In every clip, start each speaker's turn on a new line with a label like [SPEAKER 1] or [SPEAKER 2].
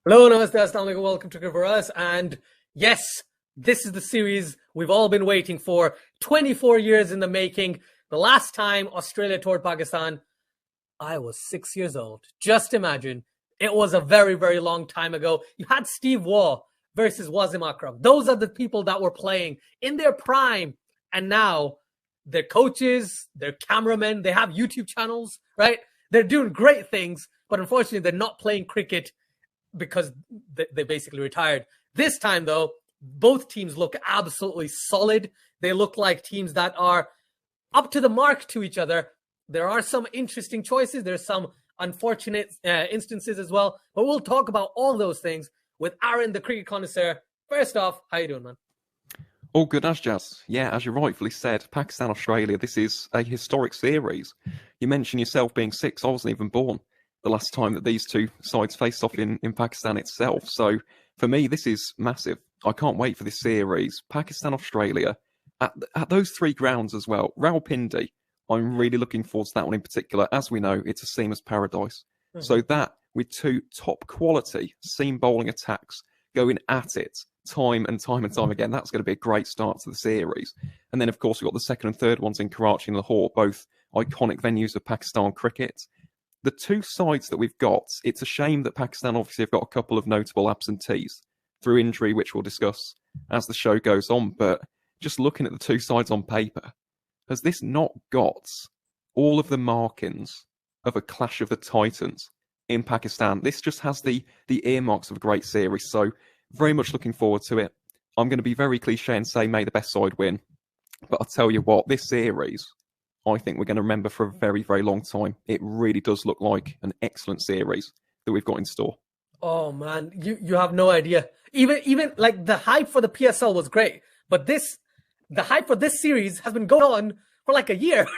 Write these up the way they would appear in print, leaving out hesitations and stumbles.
[SPEAKER 1] Hello, namaste, assalamu alaikum, welcome to Cricket for Us. And yes, this is the series we've all been waiting for. 24 years in the making. The last time Australia toured Pakistan, I was 6 years old. Just imagine. It was a very, very long time ago. You had Steve Waugh versus Wasim Akram. Those are the people that were playing in their prime. And now they're coaches, they're cameramen, they have YouTube channels, right? They're doing great things, but unfortunately, they're not playing cricket because they basically retired. This time, though, both teams look absolutely solid. They look like teams that are up to the mark to each other. There are some interesting choices. There's some unfortunate instances as well. But we'll talk about all those things with Aaron, the cricket connoisseur. First off, how you doing, man?
[SPEAKER 2] All good, Asjaz. Yeah, as you rightfully said, Pakistan-Australia, this is a historic series. You mentioned yourself being 6. I wasn't even born the last time that these two sides faced off in Pakistan itself. So for me, this is massive. I can't wait for this series. Pakistan-Australia, at those 3 grounds as well. Rawalpindi, I'm really looking forward to that one in particular. As we know, it's a seamer's paradise. So that, with 2 top quality seam bowling attacks going at it time and time and time again, that's going to be a great start to the series. And then, of course, we've got the second and third ones in Karachi and Lahore, both iconic venues of Pakistan cricket. The 2 sides that we've got, it's a shame that Pakistan obviously have got a couple of notable absentees through injury, which we'll discuss as the show goes on. But just looking at the 2 sides on paper, has this not got all of the markings of a clash of the titans in Pakistan? This just has the earmarks of a great series. So very much looking forward to it. I'm going to be very cliche and say may the best side win. But I'll tell you what, this series, I think we're going to remember for a very, very long time. It really does look like an excellent series that we've got in store.
[SPEAKER 1] Oh man, you have no idea. Even like the hype for the PSL was great, but the hype for this series has been going on for like a year.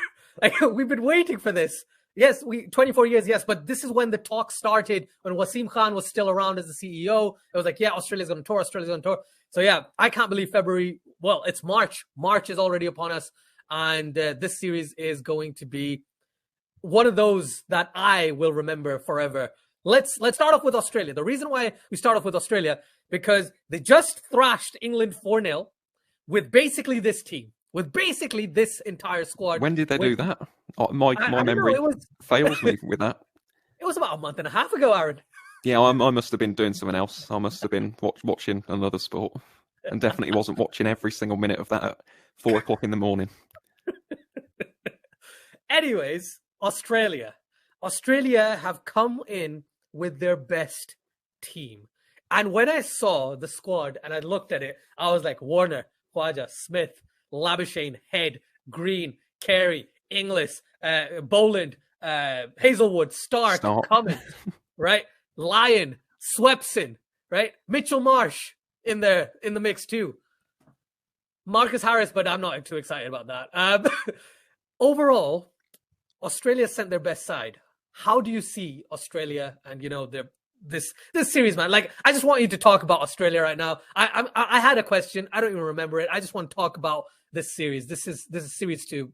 [SPEAKER 1] Like we've been waiting for this. Yes, 24 years, yes, but this is when the talk started, when Wasim Khan was still around as the CEO. It was like, yeah, Australia's going to tour, Australia's going to tour. So yeah, I can't believe February. Well, it's March. March is already upon us. And this series is going to be one of those that I will remember forever. Let's start off with Australia. The reason why we start off with Australia, because they just thrashed England 4-0 with basically this team, with basically this entire squad.
[SPEAKER 2] When did they do that? Oh, my memory fails me with that.
[SPEAKER 1] It was about a month and a half ago, Aaron.
[SPEAKER 2] Yeah, I must have been doing something else. I must have been watching another sport, and definitely wasn't watching every single minute of that at 4 o'clock in the morning.
[SPEAKER 1] Anyways, Australia. Australia have come in with their best team. And when I saw the squad and I looked at it, I was like, Warner, Khwaja, Smith, Labuschagne, Head, Green, Carey, Inglis, Boland, Hazelwood, Stark, Cummins, right? Lyon, Swepson, right? Mitchell Marsh in the mix too. Marcus Harris, but I'm not too excited about that. Overall, Australia sent their best side. How do you see Australia and this series, man? Like, I just want you to talk about Australia right now. I had a question. I don't even remember it. I just want to talk about this series. This is series 2.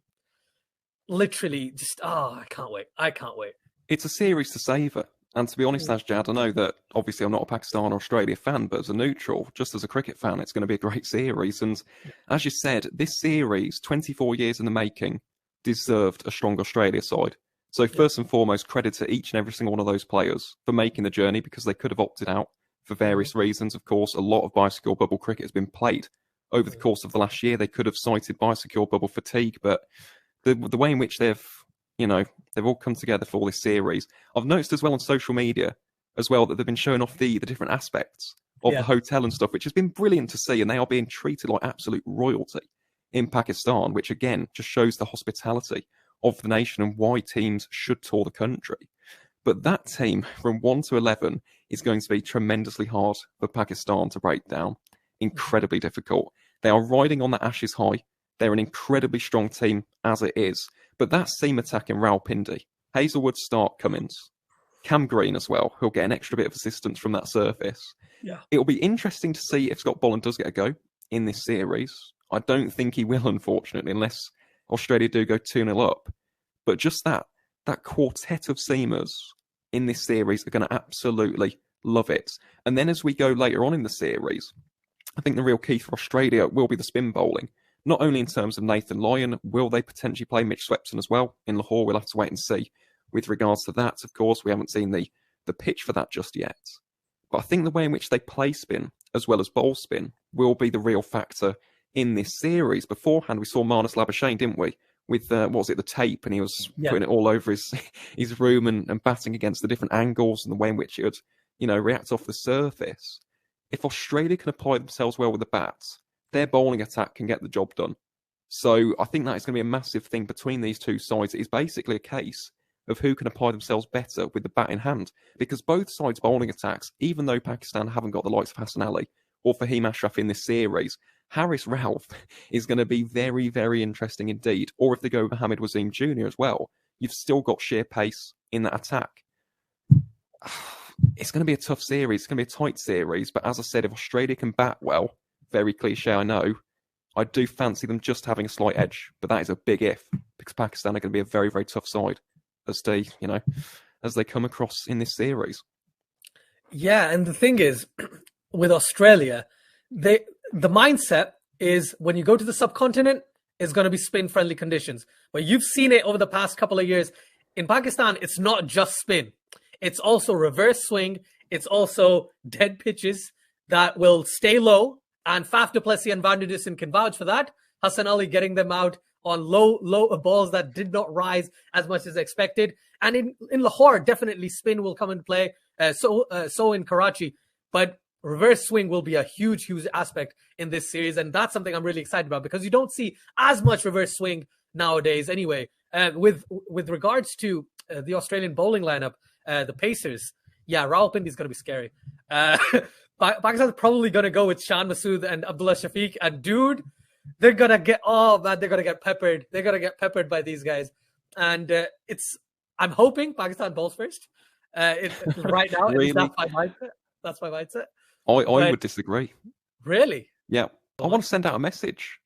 [SPEAKER 1] Literally, just I can't wait. I can't wait.
[SPEAKER 2] It's a series to savour. And to be honest, Asjad, I know that obviously I'm not a Pakistan or Australia fan, but as a neutral, just as a cricket fan, it's going to be a great series. And as you said, this series, 24 years in the making, deserved a strong Australia side. So first and foremost, credit to each and every single one of those players for making the journey, because they could have opted out for various reasons. Of course, a lot of biosecure bubble cricket has been played over the course of the last year. They could have cited biosecure bubble fatigue, but the way in which they've all come together for this series. I've noticed as well on social media as well that they've been showing off the different aspects of the hotel and stuff, which has been brilliant to see. And they are being treated like absolute royalty in Pakistan, which again just shows the hospitality of the nation and why teams should tour the country. But that team from 1 to 11 is going to be tremendously hard for Pakistan to break down. Incredibly difficult. They are riding on the Ashes high. They're an incredibly strong team as it is. But that seam attack in Rawalpindi, Hazelwood, Stark, Cummins, Cam Green as well, who'll get an extra bit of assistance from that surface.
[SPEAKER 1] Yeah.
[SPEAKER 2] It'll be interesting to see if Scott Boland does get a go in this series. I don't think he will, unfortunately, unless Australia do go 2-0 up. But just that quartet of seamers in this series are going to absolutely Love it. And then as we go later on in the series, I think the real key for Australia will be the spin bowling. Not only in terms of Nathan Lyon, will they potentially play Mitch Swepson as well in Lahore? We'll have to wait and see. With regards to that, of course, we haven't seen the pitch for that just yet. But I think the way in which they play spin, as well as bowl spin, will be the real factor in this series. Beforehand, we saw Marnus Labuschagne, didn't we? With, the tape, and he was putting it all over his room and batting against the different angles and the way in which it would, react off the surface. If Australia can apply themselves well with the bats, their bowling attack can get the job done. So I think that is going to be a massive thing between these two sides. It is basically a case of who can apply themselves better with the bat in hand. Because both sides' bowling attacks, even though Pakistan haven't got the likes of Hassan Ali or Fahim Ashraf in this series, Haris Rauf is going to be very, very interesting indeed. Or if they go with Mohammad Wasim Jr. as well, you've still got sheer pace in that attack. It's going to be a tough series. It's going to be a tight series. But as I said, if Australia can bat well, very cliche, I know, I do fancy them just having a slight edge. But that is a big if, because Pakistan are going to be a very, very tough side as they come across in this series.
[SPEAKER 1] Yeah, and the thing is, with Australia, the mindset is when you go to the subcontinent, it's going to be spin-friendly conditions. But you've seen it over the past couple of years. In Pakistan, it's not just spin. It's also reverse swing. It's also dead pitches that will stay low. And Faf du Plessis and Van der Dussen can vouch for that. Hassan Ali getting them out on low balls that did not rise as much as expected. And in Lahore, definitely spin will come into play. So in Karachi. But reverse swing will be a huge, huge aspect in this series. And that's something I'm really excited about because you don't see as much reverse swing nowadays anyway. With regards to the Australian bowling lineup, the Pacers, Rawalpindi is going to be scary. Pakistan's probably going to go with Shan Masood and Abdullah Shafiq. And dude, they're going to get peppered. They're going to get peppered by these guys. And I'm hoping Pakistan bowls first. Right now,
[SPEAKER 2] really?
[SPEAKER 1] That's my mindset.
[SPEAKER 2] I would disagree.
[SPEAKER 1] Really?
[SPEAKER 2] Yeah. I want to send out a message.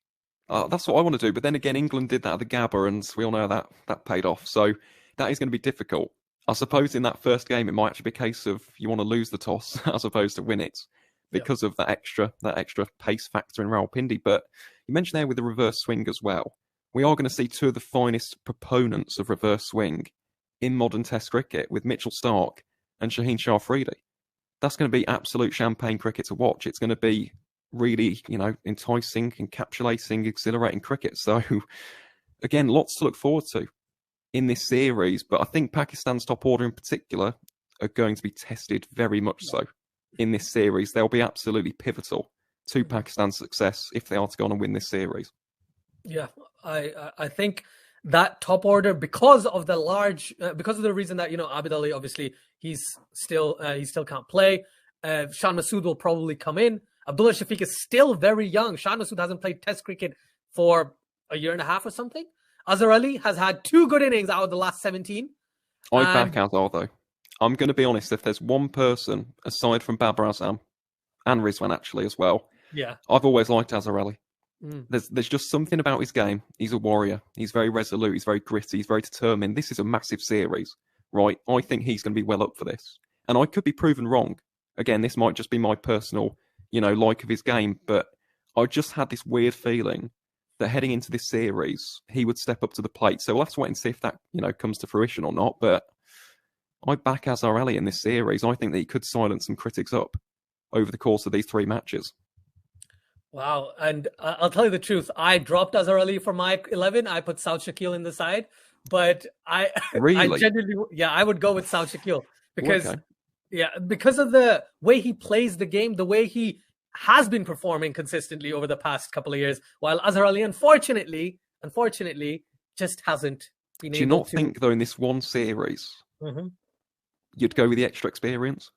[SPEAKER 2] That's what I want to do. But then again, England did that at the Gabba, and we all know that paid off. So that is going to be difficult. I suppose in that first game, it might actually be a case of you want to lose the toss as opposed to win it because of that extra pace factor in Rawalpindi. But you mentioned there with the reverse swing as well. We are going to see two of the finest proponents of reverse swing in modern Test cricket with Mitchell Starc and Shaheen Shah Afridi. That's going to be absolute champagne cricket to watch. It's going to be really, enticing, encapsulating, exhilarating cricket. So, again, lots to look forward to in this series. But I think Pakistan's top order in particular are going to be tested very much so in this series. They'll be absolutely pivotal to Pakistan's success if they are to go on and win this series. Yeah,
[SPEAKER 1] I think that top order, because of the reason that, Abid Ali, obviously, he still can't play. Shan Masood will probably come in. Abdullah Shafiq is still very young. Shan Masood hasn't played Test cricket for a year and a half or something. Azhar Ali has had 2 good innings out of the last 17.
[SPEAKER 2] I back Azhar, though. I'm going to be honest, if there's one person, aside from Babar Azam, and Rizwan actually as well, I've always liked Azhar Ali. There's just something about his game. He's a warrior. He's very resolute. He's very gritty. He's very determined. This is a massive series, right? I think he's going to be well up for this. And I could be proven wrong. Again, this might just be my personal, like of his game, but I just had this weird feeling that heading into this series, he would step up to the plate. So we'll have to wait and see if that, comes to fruition or not. But I back Azhar Ali in this series. I think that he could silence some critics up over the course of these 3 matches.
[SPEAKER 1] Wow. And I'll tell you the truth. I dropped Azhar Ali for my 11. I put Saud Shakil in the side. But
[SPEAKER 2] Really?
[SPEAKER 1] I genuinely, I would go with Saud Shakil because of the way he plays the game, the way he has been performing consistently over the past couple of years, while Azhar Ali, unfortunately, just hasn't been able to.
[SPEAKER 2] Do you not think, though, in this one series, you'd go with the extra experience?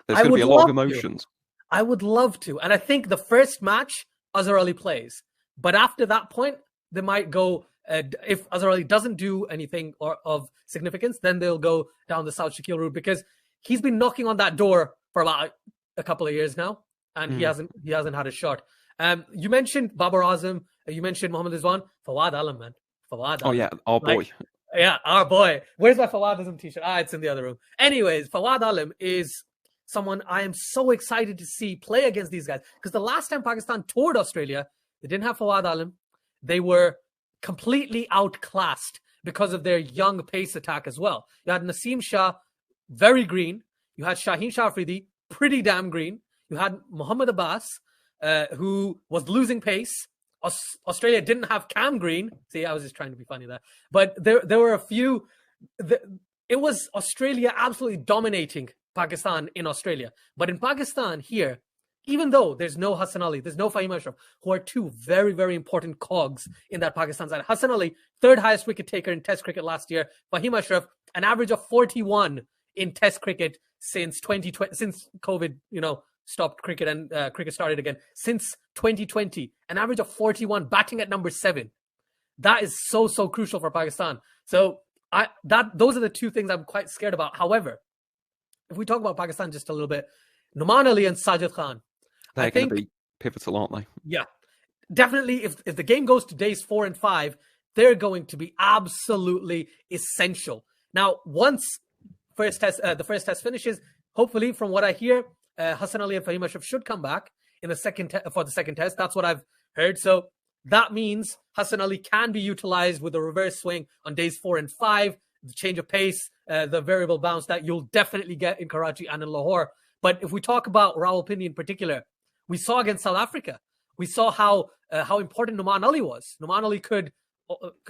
[SPEAKER 2] There's going to be a lot of emotions.
[SPEAKER 1] I would love to. And I think the first match, Azhar Ali plays. But after that point, they might go, if Azhar Ali doesn't do anything of significance, then they'll go down the Saud Shakil route, because he's been knocking on that door for about a couple of years now. And he hasn't had a shot. You mentioned Babar Azam. You mentioned Mohammad Rizwan. Fawad Alam, man. Fawad Alam.
[SPEAKER 2] Oh, yeah. Our boy.
[SPEAKER 1] Our boy. Where's my Fawad Azam t-shirt? It's in the other room. Anyways, Fawad Alam is someone I am so excited to see play against these guys. Because the last time Pakistan toured Australia, they didn't have Fawad Alim. They were completely outclassed because of their young pace attack as well. You had Naseem Shah, very green. You had Shaheen Shah Afridi, pretty damn green. You had Mohammad Abbas, who was losing pace. Australia didn't have Cam Green. See, I was just trying to be funny there. But there were a few. It was Australia absolutely dominating Pakistan in Australia. But in Pakistan here, even though there's no Hassan Ali, there's no Fahim Ashraf, who are two very, very important cogs in that Pakistan side. Hassan Ali, third highest wicket taker in Test cricket last year. Fahim Ashraf, an average of 41 in Test cricket since 2020, since COVID, stopped cricket and cricket started again. Since 2020, an average of 41, batting at number 7. That is so crucial for Pakistan. So those are the two things I'm quite scared about. However, if we talk about Pakistan just a little bit, Numan Ali and Sajid Khan,
[SPEAKER 2] they're going to be pivotal, aren't they?
[SPEAKER 1] Yeah, definitely. If the game goes to days 4 and 5, they're going to be absolutely essential. Now, once the first test finishes, hopefully, from what I hear, Hassan Ali and Fahim Ashraf should come back in the for the second test. That's what I've heard. So that means Hassan Ali can be utilized with a reverse swing on days 4 and 5, the change of pace, the variable bounce that you'll definitely get in Karachi and in Lahore. But if we talk about Rawalpindi in particular, we saw against South Africa, we saw how important Numan Ali was. Numan Ali could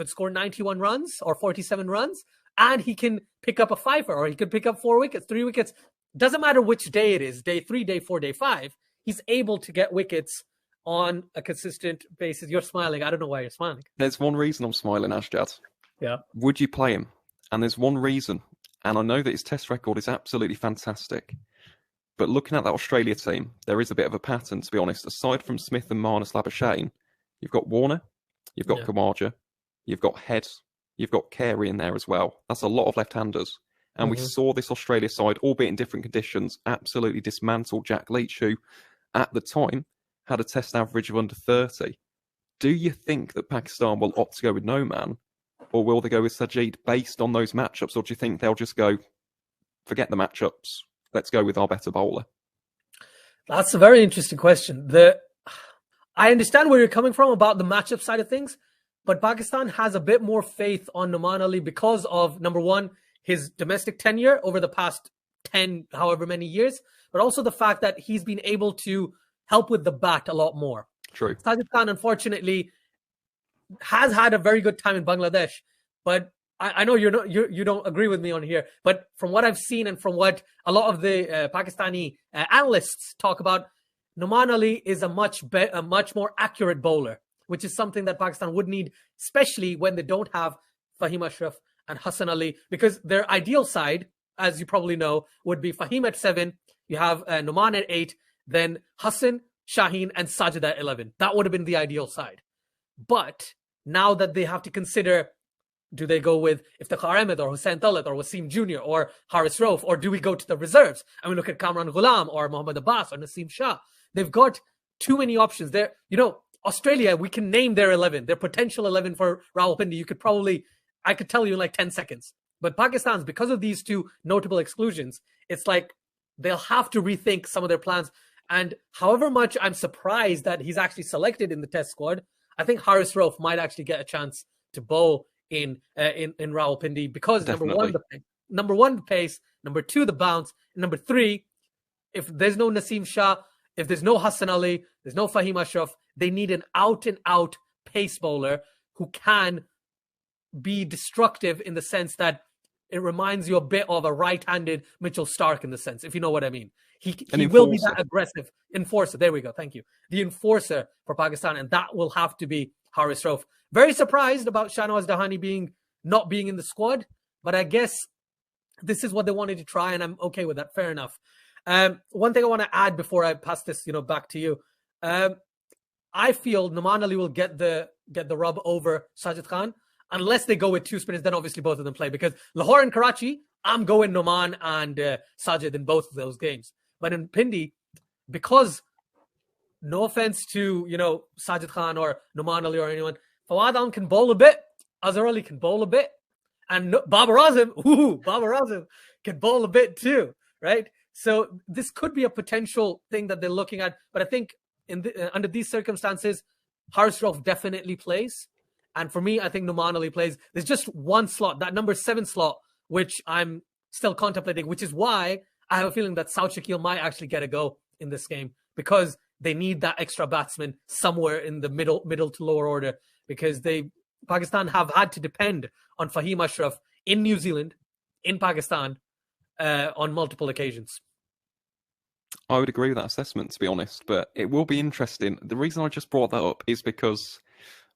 [SPEAKER 1] score 91 runs or 47 runs, and he can pick up a fiver, or he could pick up 4 wickets, 3 wickets. Doesn't matter which day it is, day 3, day 4, day 5. He's able to get wickets on a consistent basis. You're smiling. I don't know why you're smiling.
[SPEAKER 2] There's one reason I'm smiling, Asjad.
[SPEAKER 1] Yeah.
[SPEAKER 2] Would you play him? And there's one reason. And I know that his test record is absolutely fantastic. But looking at that Australia team, there is a bit of a pattern, to be honest. Aside from Smith and Marnus Labuschagne, you've got Warner, you've got Khawaja, you've got Head, you've got Carey in there as well. That's a lot of left-handers. And we saw this Australia side, albeit in different conditions, absolutely dismantle Jack Leach, who, at the time, had a test average of under 30. Do you think that Pakistan will opt to go with no man, or will they go with Sajid based on those matchups, or do you think they'll just go, forget the matchups, let's go with our better bowler?
[SPEAKER 1] That's a very interesting question. I understand where you're coming from about the matchup side of things, but Pakistan has a bit more faith on Numan Ali because of, number one, his domestic tenure over the past 10, however many years, but also the fact that he's been able to help with the bat a lot more.
[SPEAKER 2] True.
[SPEAKER 1] Sajid Khan, unfortunately, has had a very good time in Bangladesh, but I know you don't agree with me on here, but from what I've seen and from what a lot of the Pakistani analysts talk about, Numan Ali is a much more accurate bowler, which is something that Pakistan would need, especially when they don't have Fahim Ashraf and Hassan Ali, because their ideal side, as you probably know, would be Fahim at 7, you have Numan at 8, then Hassan, Shaheen, and Sajid at 11. That would have been the ideal side. But now that they have to consider, do they go with Iftikhar Ahmed or Hussain Talat or Wasim Jr. or Haris Rauf, or do we go to the reserves and we look at Kamran Ghulam or Mohammad Abbas or Naseem Shah? They've got too many options there. Australia, we can name their 11, their potential 11 for Rawalpindi. I could tell you in like 10 seconds. But Pakistan's, because of these two notable exclusions, it's like they'll have to rethink some of their plans. And however much I'm surprised that he's actually selected in the test squad, I think Haris Rauf might actually get a chance to bowl in Rawalpindi because
[SPEAKER 2] Definitely.
[SPEAKER 1] number one, the pace, number 2, the bounce, and number 3, if there's no Naseem Shah, if there's no Hassan Ali, there's no Fahim Ashraf, they need an out-and-out pace bowler who can be destructive in the sense that it reminds you a bit of a right-handed Mitchell Stark in the sense, if you know what I mean. He will be that aggressive enforcer. There we go. Thank you. The enforcer for Pakistan, and that will have to be Haris Rauf. Very surprised about Shahnawaz Dahani not being in the squad, but I guess this is what they wanted to try, and I'm okay with that. Fair enough. One thing I want to add before I pass this, back to you. I feel Numan Ali will get the rub over Sajid Khan unless they go with 2 spinners. Then obviously both of them play, because Lahore and Karachi, I'm going Numan and Sajid in both of those games. But in Pindi, because no offense to Sajid Khan or Numan Ali or anyone, Fawad Alim can bowl a bit, Azhar Ali can bowl a bit, and Babar Azim can bowl a bit too, right? So this could be a potential thing that they're looking at. But I think under these circumstances, Harsdorff definitely plays. And for me, I think Numanali plays. There's just one slot, that number 7 slot, which I'm still contemplating, which is why I have a feeling that South Shakil might actually get a go in this game, because they need that extra batsman somewhere in the middle to lower order, because Pakistan have had to depend on Fahim Ashraf in New Zealand, in Pakistan, on multiple occasions.
[SPEAKER 2] I would agree with that assessment, to be honest, but it will be interesting. The reason I just brought that up is because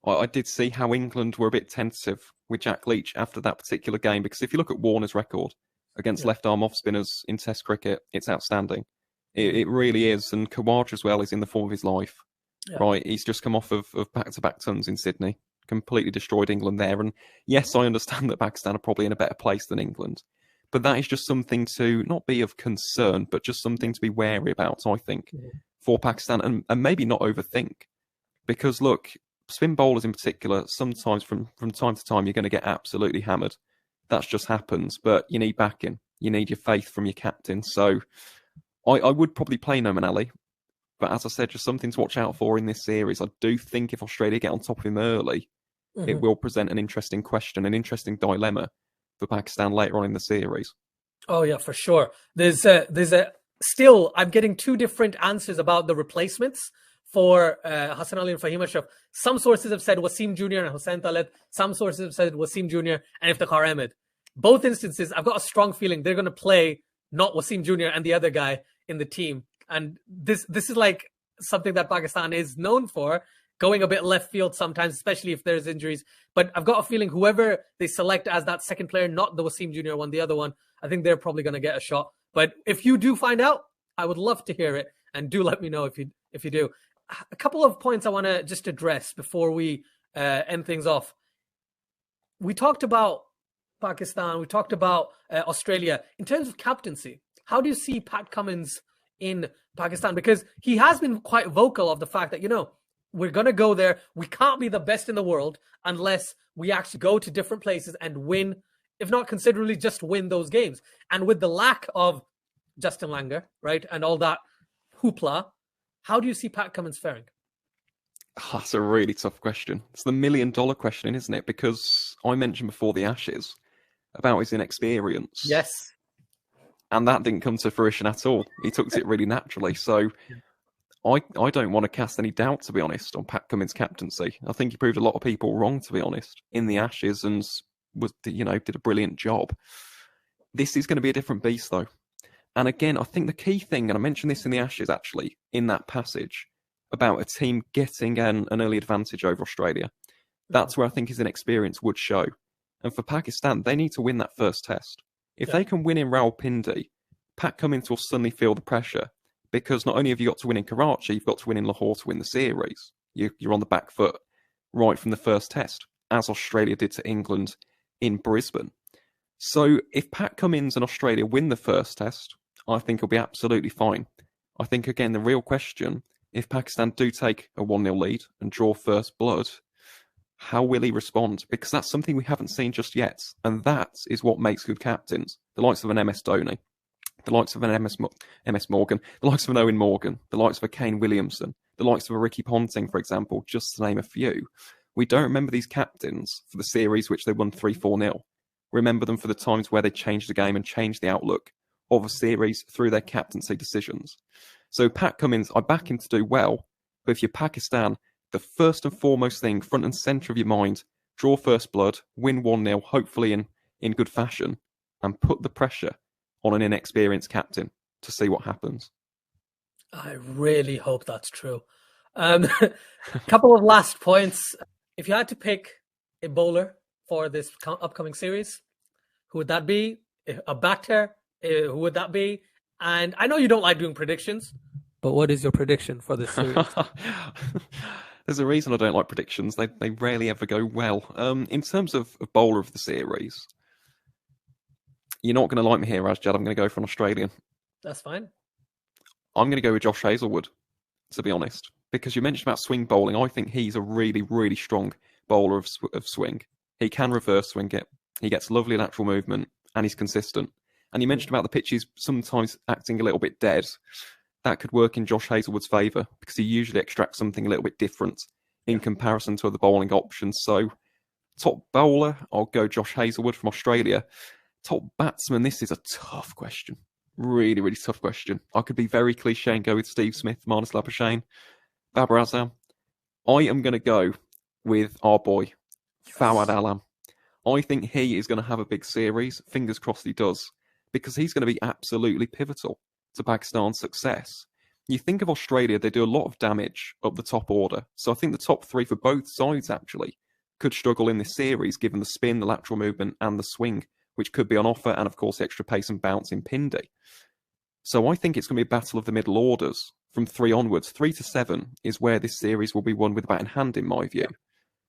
[SPEAKER 2] I did see how England were a bit tentative with Jack Leach after that particular game, because if you look at Warner's record against left-arm off-spinners in Test cricket, it's outstanding. It really is, and Khawaja as well is in the form of his life. Yeah. Right, he's just come off of back-to-back tons in Sydney, completely destroyed England there, and yes, I understand that Pakistan are probably in a better place than England, but that is just something to not be of concern, but just something to be wary about, I think, for Pakistan, and maybe not overthink. Because, look, spin bowlers in particular, sometimes from time to time, you're going to get absolutely hammered. That's just happens, but you need backing. You need your faith from your captain. So I would probably play Numanali, but as I said, just something to watch out for in this series. I do think if Australia get on top of him early, it will present an interesting question, an interesting dilemma for Pakistan later on in the series.
[SPEAKER 1] Oh yeah, for sure. There's a still, I'm getting 2 different answers about the replacements for Hassan Ali and Fahim Ashraf. Some sources have said Wasim Jr. and Hussain Talet. Some sources have said Wasim Jr. and Iftikhar Ahmed. Both instances, I've got a strong feeling they're going to play not Wasim Jr. and the other guy in the team. And this is like something that Pakistan is known for, going a bit left field sometimes, especially if there's injuries. But I've got a feeling whoever they select as that second player, not the Wasim Jr. one, the other one, I think they're probably going to get a shot. But if you do find out, I would love to hear it. And do let me know if you do. A couple of points I want to just address before we end things off. We talked about Pakistan. We talked about Australia. In terms of captaincy, how do you see Pat Cummins in Pakistan? Because he has been quite vocal of the fact that, we're going to go there. We can't be the best in the world unless we actually go to different places and win, if not considerably, just win those games. And with the lack of Justin Langer, right, and all that hoopla, how do you see Pat Cummins faring?
[SPEAKER 2] That's a really tough question. It's the $1 million question, isn't it? Because I mentioned before the Ashes about his inexperience.
[SPEAKER 1] Yes.
[SPEAKER 2] And that didn't come to fruition at all. He took it really naturally. So I don't want to cast any doubt, to be honest, on Pat Cummins' captaincy. I think he proved a lot of people wrong, to be honest, in the Ashes, and did a brilliant job. This is going to be a different beast, though. And again, I think the key thing, and I mentioned this in the Ashes, actually, in that passage, about a team getting an early advantage over Australia. That's where I think his inexperience would show. And for Pakistan, they need to win that first test. If they can win in Rawalpindi, Pat Cummins will suddenly feel the pressure, because not only have you got to win in Karachi, you've got to win in Lahore to win the series. You're on the back foot right from the first test, as Australia did to England in Brisbane. So if Pat Cummins and Australia win the first test, I think it'll be absolutely fine. I think, again, the real question, if Pakistan do take a 1-0 lead and draw first blood, how will he respond? Because that's something we haven't seen just yet. And that is what makes good captains. The likes of an MS Dhoni, the likes of an MS Morgan, the likes of an Owen Morgan, the likes of a Kane Williamson, the likes of a Ricky Ponting, for example, just to name a few. We don't remember these captains for the series which they won 3-4-0. Remember them for the times where they changed the game and changed the outlook of a series through their captaincy decisions. So Pat Cummins, I back him to do well, but if you're Pakistan, the first and foremost thing, front and centre of your mind, draw first blood, win 1-0, hopefully in good fashion, and put the pressure on an inexperienced captain to see what happens.
[SPEAKER 1] I really hope that's true. A couple of last points. If you had to pick a bowler for this upcoming series, who would that be? A batter? Who would that be? And I know you don't like doing predictions, but what is your prediction for this series?
[SPEAKER 2] There's a reason I don't like predictions. They rarely ever go well. In terms of bowler of the series, you're not going to like me here, Rajjad. I'm going to go for an Australian.
[SPEAKER 1] That's fine.
[SPEAKER 2] I'm going to go with Josh Hazelwood, to be honest. Because you mentioned about swing bowling. I think he's a really, really strong bowler of swing. He can reverse swing it. He gets lovely lateral movement, and he's consistent. And you mentioned about the pitches sometimes acting a little bit dead. That could work in Josh Hazelwood's favour because he usually extracts something a little bit different in comparison to other bowling options. So, top bowler, I'll go Josh Hazelwood from Australia. Top batsman, this is a tough question. Really, really tough question. I could be very cliche and go with Steve Smith, Marnus Labuschagne, Babar Azam. I am going to go with our boy, Fawad Alam. I think he is going to have a big series. Fingers crossed he does, because he's going to be absolutely pivotal to Pakistan's success. You think of Australia, they do a lot of damage up the top order. So I think the top three for both sides, actually, could struggle in this series, given the spin, the lateral movement, and the swing, which could be on offer, and of course, the extra pace and bounce in Pindi. So I think it's going to be a battle of the middle orders from 3 onwards. 3 to 7 is where this series will be won with bat in hand, in my view.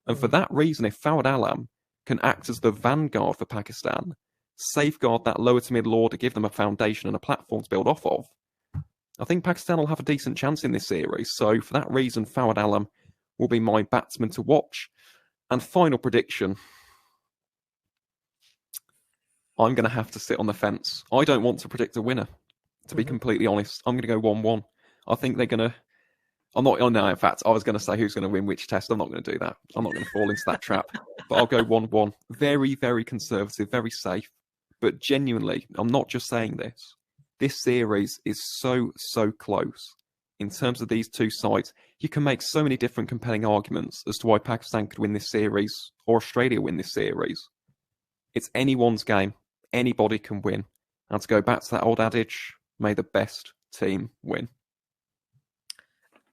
[SPEAKER 2] And for that reason, if Fawad Alam can act as the vanguard for Pakistan, safeguard that lower to middle order, give them a foundation and a platform to build off of, I think Pakistan will have a decent chance in this series. So for that reason, Fawad Alam will be my batsman to watch. And final prediction, I'm going to have to sit on the fence. I don't want to predict a winner, to be completely honest. I'm going to go 1-1. I think they're going to... I'm not... Oh, no, in fact, I was going to say who's going to win which test. I'm not going to do that. I'm not going to fall into that trap. But I'll go 1-1. Very, very conservative, very safe. But genuinely, I'm not just saying this. This series is so, so close. In terms of these two sides, you can make so many different compelling arguments as to why Pakistan could win this series or Australia win this series. It's anyone's game. Anybody can win. And to go back to that old adage, may the best team win.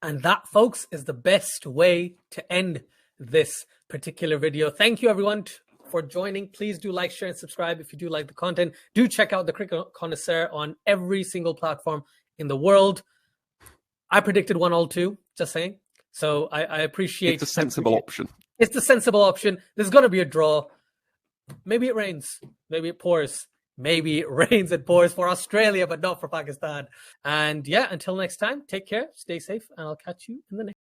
[SPEAKER 1] And that, folks, is the best way to end this particular video. Thank you, everyone, for joining. Please do like, share, and subscribe if you do like the content. Do check out the Cricket Connoisseur on every single platform in the world. I predicted 1-all too, just saying. So I appreciate...
[SPEAKER 2] It's a sensible option.
[SPEAKER 1] It's the sensible option. There's going to be a draw. Maybe it rains. Maybe it pours. Maybe it rains and pours for Australia, but not for Pakistan. And yeah, until next time, take care, stay safe, and I'll catch you in the next